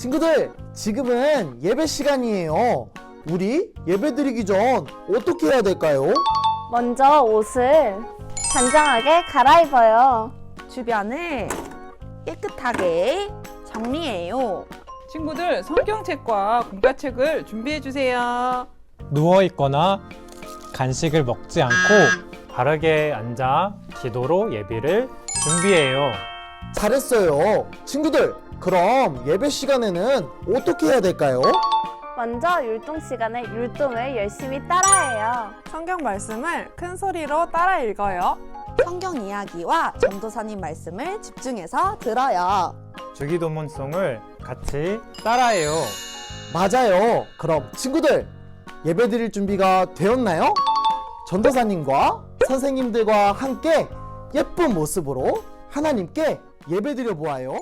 친구들, 지금은 예배 시간이에요. 우리 예배 드리기 전 어떻게 해야 될까요? 먼저 옷을 단정하게 갈아입어요. 주변을 깨끗하게 정리해요. 친구들 성경책과 공과책을 준비해 주세요. 누워있거나 간식을 먹지 않고 바르게 앉아 기도로 예배를 준비해요. 잘했어요. 친구들, 그럼 예배 시간에는 어떻게 해야 될까요? 먼저 율동 시간에 율동을 열심히 따라해요. 성경 말씀을 큰 소리로 따라 읽어요. 성경 이야기와 전도사님 말씀을 집중해서 들어요. 주기도문송을 같이 따라해요. 맞아요. 그럼 친구들, 예배 드릴 준비가 되었나요? 전도사님과 선생님들과 함께 예쁜 모습으로 하나님께 예배 드려 보아요.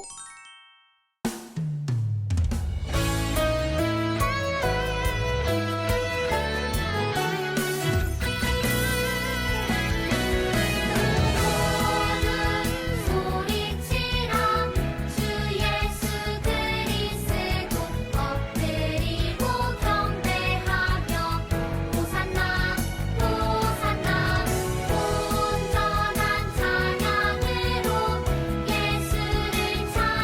온전한 찬양으로 예수를 찬양하며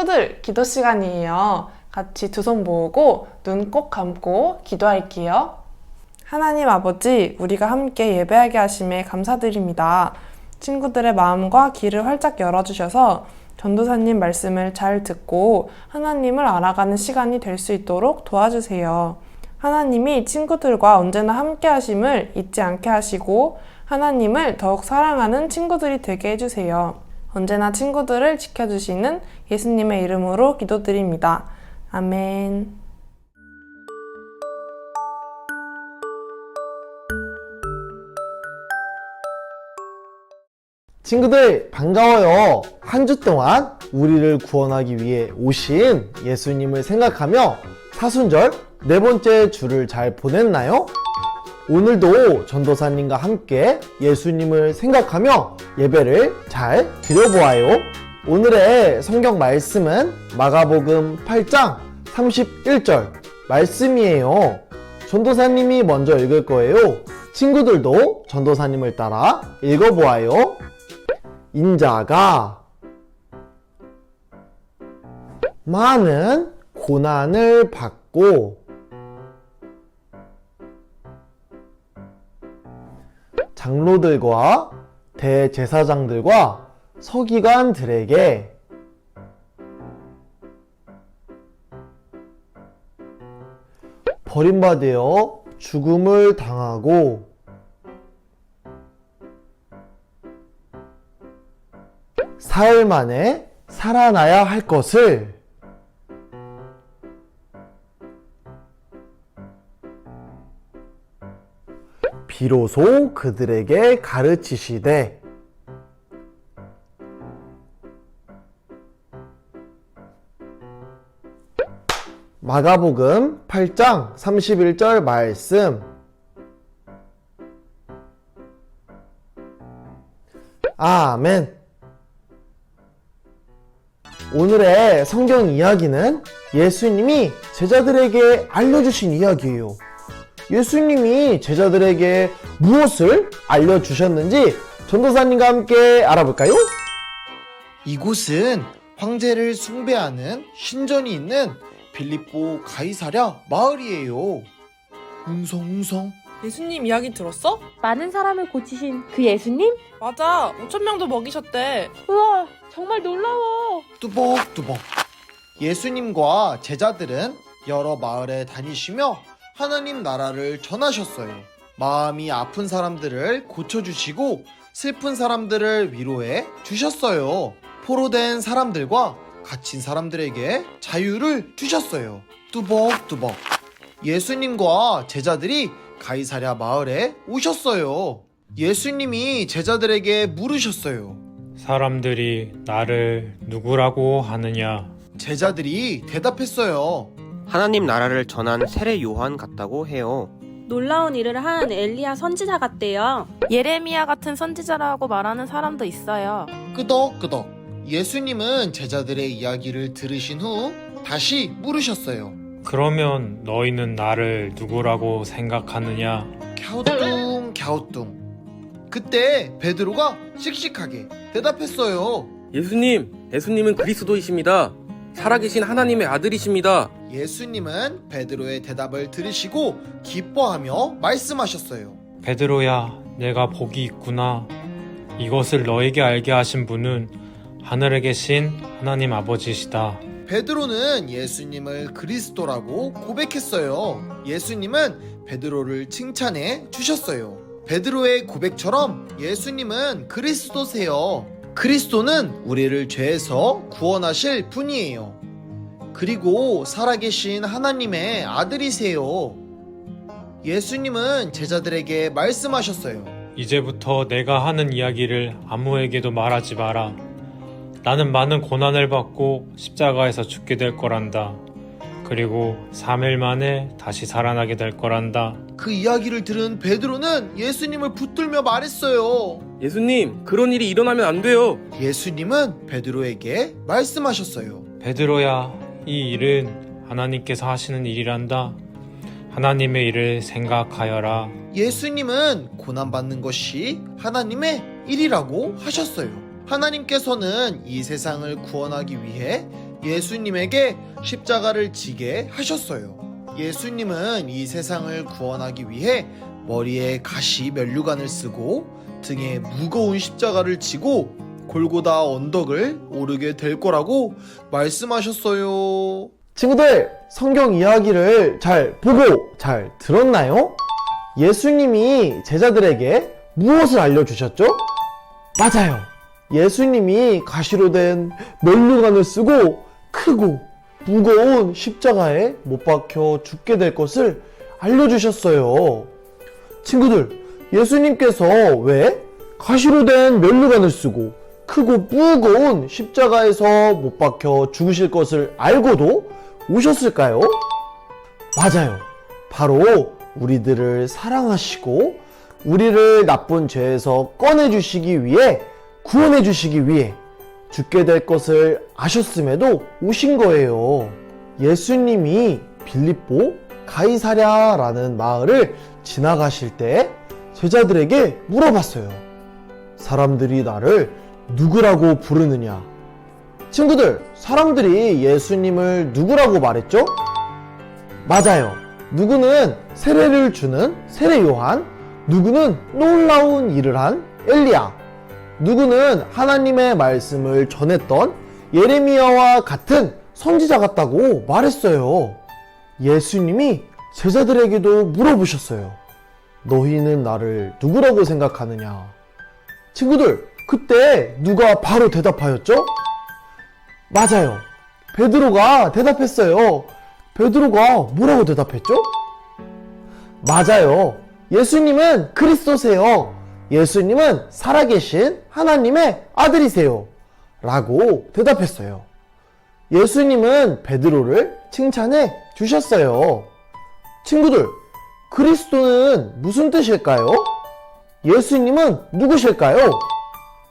친구들, 기도 시간이에요. 같이 두 손 모으고 눈 꼭 감고 기도할게요. 하나님 아버지, 우리가 함께 예배하게 하심에 감사드립니다. 친구들의 마음과 귀를 활짝 열어주셔서 전도사님 말씀을 잘 듣고 하나님을 알아가는 시간이 될 수 있도록 도와주세요. 하나님이 친구들과 언제나 함께 하심을 잊지 않게 하시고 하나님을 더욱 사랑하는 친구들이 되게 해주세요. 언제나 친구들을 지켜주시는 예수님의 이름으로 기도드립니다. 아멘. 친구들 반가워요. 한 주 동안 우리를 구원하기 위해 오신 예수님을 생각하며 사순절 네 번째 주를 잘 보냈나요? 오늘도 전도사님과 함께 예수님을 생각하며 예배를 잘 드려보아요. 오늘의 성경 말씀은 마가복음 8장 31절 말씀이에요. 전도사님이 먼저 읽을 거예요. 친구들도 전도사님을 따라 읽어보아요. 인자가 많은 고난을 받고 장로들과 대제사장들과 서기관들에게 버림받아 죽음을 당하고 사흘 만에 살아나야 할 것을 비로소 그들에게 가르치시되 마가복음 8장 31절 말씀. 아멘. 오늘의 성경 이야기는 예수님이 제자들에게 알려주신 이야기예요. 예수님이 제자들에게 무엇을 알려주셨는지 전도사님과 함께 알아볼까요? 이곳은 황제를 숭배하는 신전이 있는 빌립보 가이사랴 마을이에요. 웅성웅성. 예수님 이야기 들었어? 많은 사람을 고치신 그 예수님? 맞아, 5,000명도 먹이셨대. 우와, 정말 놀라워. 뚜벅뚜벅. 예수님과 제자들은 여러 마을에 다니시며 하나님 나라를 전하셨어요. 마음이 아픈 사람들을 고쳐주시고 슬픈 사람들을 위로해 주셨어요. 포로된 사람들과 갇힌 사람들에게 자유를 주셨어요. 뚜벅뚜벅. 예수님과 제자들이 가이사랴 마을에 오셨어요. 예수님이 제자들에게 물으셨어요. 사람들이 나를 누구라고 하느냐? 제자들이 대답했어요. 하나님 나라를 전한 세례 요한 같다고 해요. 놀라운 일을 한 엘리야 선지자 같대요. 예레미야 같은 선지자라고 말하는 사람도 있어요. 끄덕끄덕. 예수님은 제자들의 이야기를 들으신 후 다시 물으셨어요. 그러면 너희는 나를 누구라고 생각하느냐? 갸우뚱. 그때 베드로가 씩씩하게 대답했어요. 예수님은 그리스도이십니다. 살아계신 하나님의 아들이십니다. 예수님은 베드로의 대답을 들으시고 기뻐하며 말씀하셨어요. 베드로야, 내가 복이 있구나. 이것을 너에게 알게 하신 분은 하늘에 계신 하나님 아버지시다. 베드로는 예수님을 그리스도라고 고백했어요. 예수님은 베드로를 칭찬해 주셨어요. 베드로의 고백처럼 예수님은 그리스도세요. 그리스도는 우리를 죄에서 구원하실 분이에요. 그리고 살아계신 하나님의 아들이세요. 예수님은 제자들에게 말씀하셨어요. 이제부터 내가 하는 이야기를 아무에게도 말하지 마라. 나는 많은 고난을 받고 십자가에서 죽게 될 거란다. 그리고 3일 만에 다시 살아나게 될 거란다. 그 이야기를 들은 베드로는 예수님을 붙들며 말했어요. 예수님, 그런 일이 일어나면 안 돼요. 예수님은 베드로에게 말씀하셨어요. 베드로야, 이 일은 하나님께서 하시는 일이란다. 하나님의 일을 생각하여라. 예수님은 고난받는 것이 하나님의 일이라고 하셨어요. 하나님께서는 이 세상을 구원하기 위해 예수님에게 십자가를 지게 하셨어요. 예수님은 이 세상을 구원하기 위해 머리에 가시 면류관을 쓰고 등에 무거운 십자가를 지고 골고다 언덕을 오르게 될 거라고 말씀하셨어요. 친구들, 성경 이야기를 잘 보고 잘 들었나요? 예수님이 제자들에게 무엇을 알려주셨죠? 맞아요. 예수님이 가시로 된 면류관을 쓰고 크고 무거운 십자가에 못 박혀 죽게 될 것을 알려주셨어요. 친구들, 예수님께서 왜 가시로 된 면류관을 쓰고 크고 무거운 십자가에서 못 박혀 죽으실 것을 알고도 오셨을까요? 맞아요. 바로 우리들을 사랑하시고 우리를 나쁜 죄에서 꺼내주시기 위해, 구원해주시기 위해 죽게 될 것을 아셨음에도 오신 거예요. 예수님이 빌립보 가이사랴라는 마을을 지나가실 때 제자들에게 물어봤어요. 사람들이 나를 누구라고 부르느냐? 친구들, 사람들이 예수님을 누구라고 말했죠? 맞아요. 누구는 세례를 주는 세례 요한, 누구는 놀라운 일을 한 엘리야, 누구는 하나님의 말씀을 전했던 예레미야와 같은 선지자 같다고 말했어요. 예수님이 제자들에게도 물어보셨어요. 너희는 나를 누구라고 생각하느냐? 친구들, 그때 누가 바로 대답하였죠? 맞아요. 베드로가 대답했어요. 베드로가 뭐라고 대답했죠? 맞아요. 예수님은 그리스도세요. 예수님은 살아계신 하나님의 아들이세요. 라고 대답했어요. 예수님은 베드로를 칭찬해 주셨어요. 친구들, 그리스도는 무슨 뜻일까요? 예수님은 누구실까요?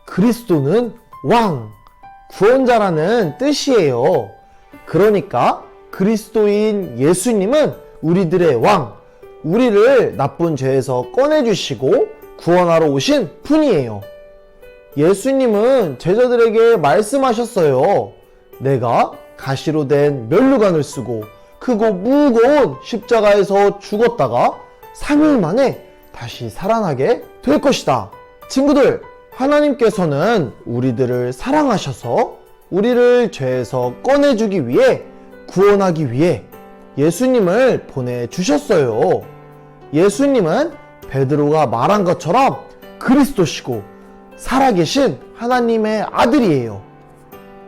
그리스도는 왕, 구원자라는 뜻이에요. 그러니까 그리스도인 예수님은 우리들의 왕, 우리를 나쁜 죄에서 꺼내주시고 구원하러 오신 분이에요. 예수님은 제자들에게 말씀하셨어요. 내가 가시로 된 면류관을 쓰고 크고 무거운 십자가에서 죽었다가 3일 만에 다시 살아나게 될 것이다. 친구들, 하나님께서는 우리들을 사랑하셔서 우리를 죄에서 꺼내주기 위해, 구원하기 위해 예수님을 보내주셨어요. 예수님은 베드로가 말한 것처럼 그리스도시고 살아계신 하나님의 아들이에요.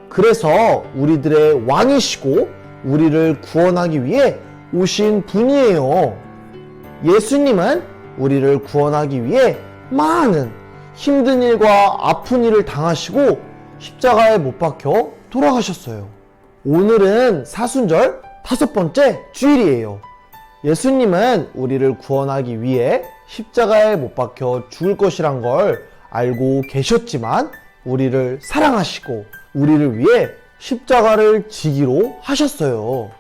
그래서 우리들의 왕이시고 우리를 구원하기 위해 오신 분이에요. 예수님은 우리를 구원하기 위해 많은 힘든 일과 아픈 일을 당하시고 십자가에 못 박혀 돌아가셨어요. 오늘은 사순절 5번째 주일이에요. 예수님은 우리를 구원하기 위해 십자가에 못 박혀 죽을 것이란 걸 알고 계셨지만 우리를 사랑하시고 우리를 위해 십자가를 지기로 하셨어요.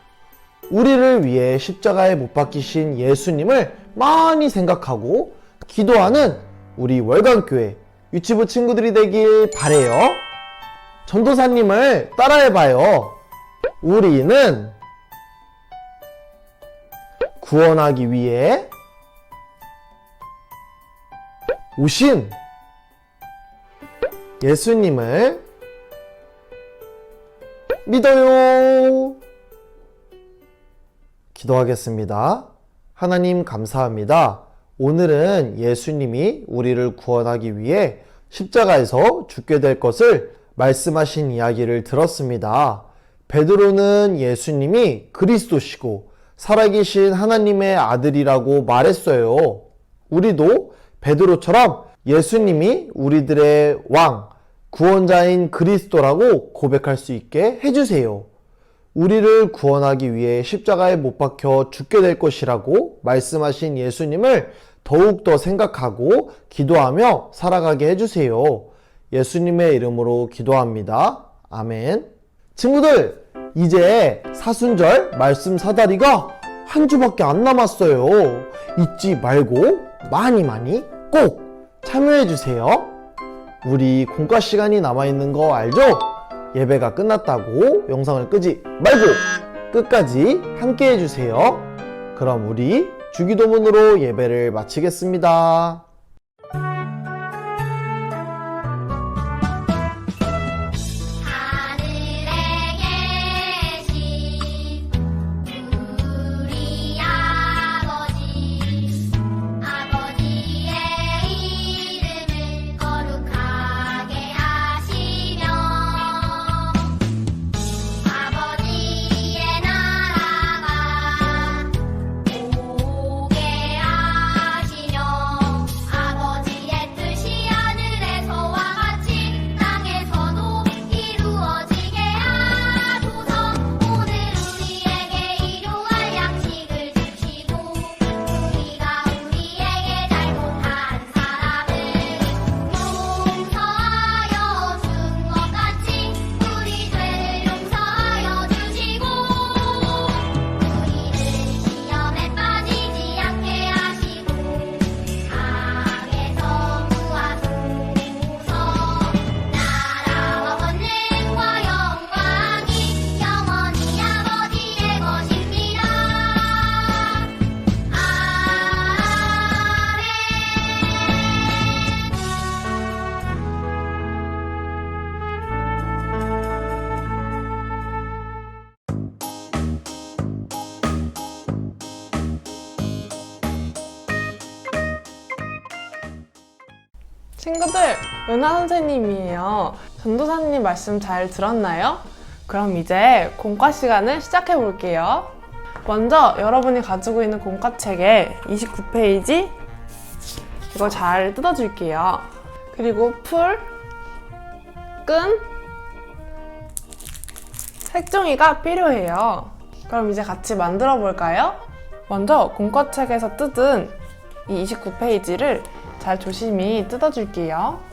우리를 위해 십자가에 못 박히신 예수님을 많이 생각하고 기도하는 우리 월간교회 유치부 친구들이 되길 바래요. 전도사님을 따라해봐요. 우리는 구원하기 위해 오신 예수님을 믿어요. 기도하겠습니다. 하나님 감사합니다. 오늘은 예수님이 우리를 구원하기 위해 십자가에서 죽게 될 것을 말씀하신 이야기를 들었습니다. 베드로는 예수님이 그리스도시고 살아계신 하나님의 아들이라고 말했어요. 우리도 베드로처럼 예수님이 우리들의 왕, 구원자인 그리스도라고 고백할 수 있게 해주세요. 우리를 구원하기 위해 십자가에 못 박혀 죽게 될 것이라고 말씀하신 예수님을 더욱더 생각하고 기도하며 살아가게 해주세요. 예수님의 이름으로 기도합니다. 아멘. 친구들, 이제 사순절 말씀 사다리가 한 주밖에 안 남았어요. 잊지 말고 많이 꼭 참여해주세요. 우리 공과 시간이 남아있는 거 알죠? 예배가 끝났다고 영상을 끄지 말고 끝까지 함께 해주세요. 그럼 우리 주기도문으로 예배를 마치겠습니다. 친구들, 은하 선생님이에요. 전도사님 말씀 잘 들었나요? 그럼 이제 공과 시간을 시작해 볼게요. 먼저 여러분이 가지고 있는 공과책의 29페이지 이거 잘 뜯어줄게요. 그리고 풀, 끈, 색종이가 필요해요. 그럼 이제 같이 만들어 볼까요? 먼저 공과책에서 뜯은 이 29페이지를 잘 조심히 뜯어줄게요.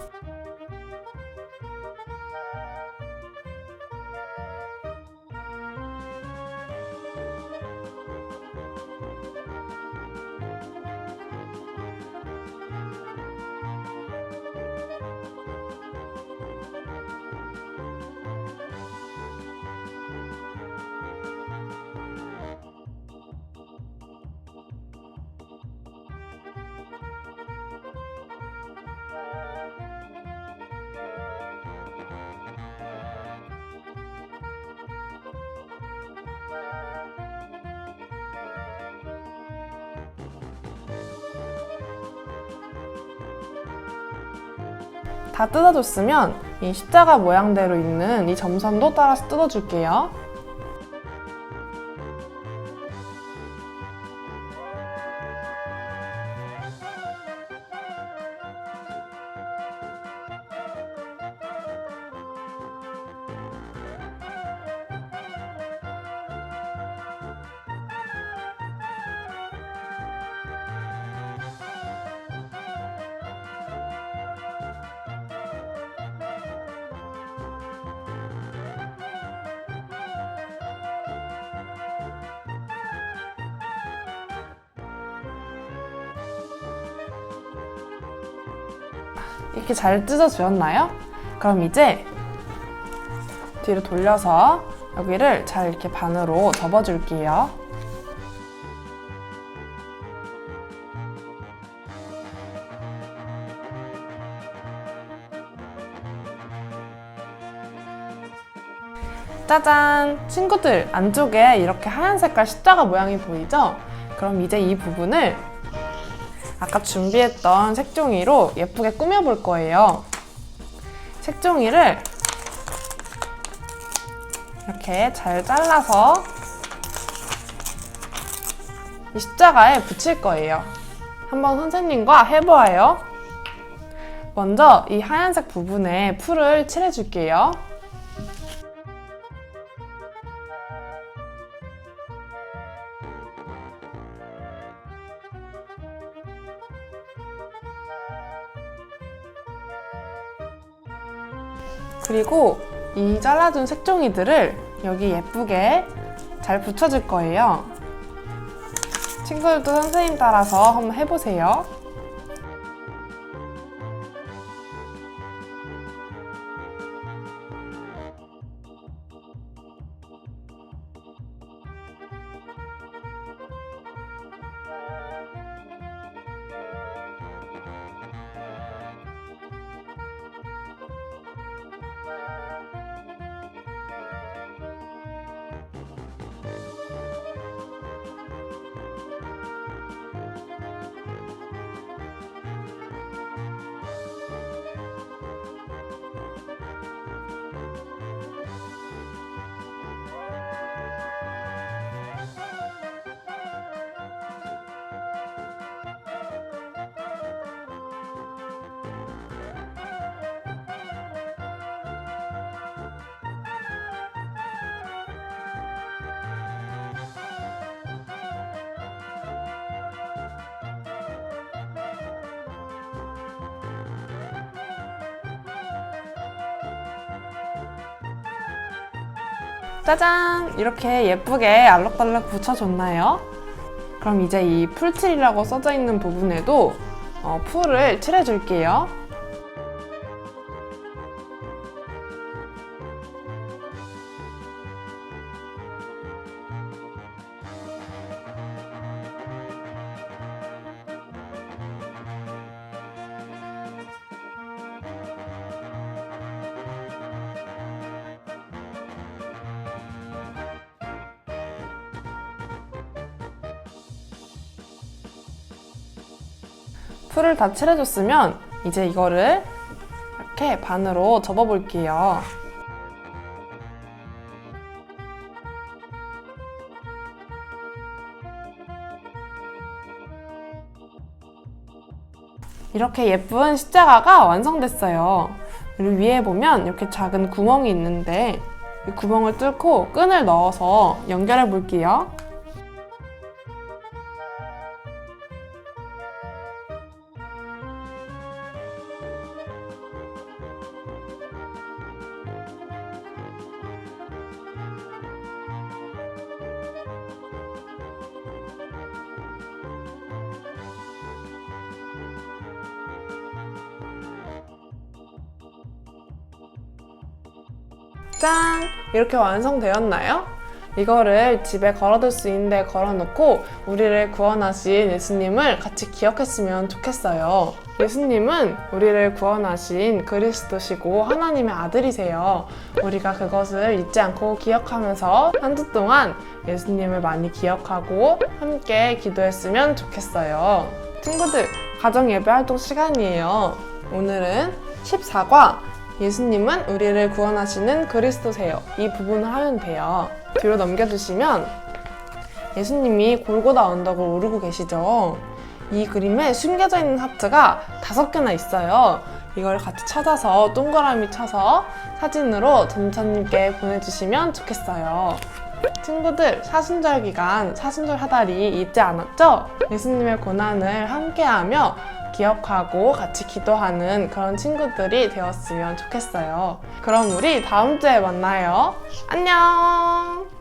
다 뜯어줬으면 이 십자가 모양대로 있는 이 점선도 따라서 뜯어줄게요. 이렇게 잘 뜯어주셨나요? 그럼 이제 뒤로 돌려서 여기를 잘 이렇게 반으로 접어줄게요. 짜잔! 친구들, 안쪽에 이렇게 하얀 색깔 십자가 모양이 보이죠? 그럼 이제 이 부분을 아까 준비했던 색종이로 예쁘게 꾸며볼 거예요. 색종이를 이렇게 잘 잘라서 이 십자가에 붙일 거예요. 한번 선생님과 해보아요. 먼저 이 하얀색 부분에 풀을 칠해줄게요. 그리고 이 잘라준 색종이들을 여기 예쁘게 잘 붙여줄 거예요. 친구들도 선생님 따라서 한번 해보세요. 짜잔! 이렇게 예쁘게 알록달록 붙여줬나요? 그럼 이제 이 풀칠이라고 써져 있는 부분에도 풀을 칠해줄게요. 풀을 다 칠해줬으면 이제 이거를 이렇게 반으로 접어볼게요. 이렇게 예쁜 십자가가 완성됐어요. 그리고 위에 보면 이렇게 작은 구멍이 있는데 이 구멍을 뚫고 끈을 넣어서 연결해 볼게요. 짠! 이렇게 완성되었나요? 이거를 집에 걸어둘 수 있는데 걸어놓고 우리를 구원하신 예수님을 같이 기억했으면 좋겠어요. 예수님은 우리를 구원하신 그리스도시고 하나님의 아들이세요. 우리가 그것을 잊지 않고 기억하면서 한 주 동안 예수님을 많이 기억하고 함께 기도했으면 좋겠어요. 친구들, 가정 예배 활동 시간이에요. 오늘은 14과 예수님은 우리를 구원하시는 그리스도세요. 이 부분을 하면 돼요. 뒤로 넘겨주시면 예수님이 골고다 언덕을 오르고 계시죠. 이 그림에 숨겨져 있는 하트가 5개나 있어요. 이걸 같이 찾아서 동그라미 쳐서 사진으로 전도사님께 보내주시면 좋겠어요. 친구들, 사순절 기간 사순절 하다리 잊지 않았죠? 예수님의 고난을 함께하며 기억하고 같이 기도하는 그런 친구들이 되었으면 좋겠어요. 그럼 우리 다음 주에 만나요. 안녕!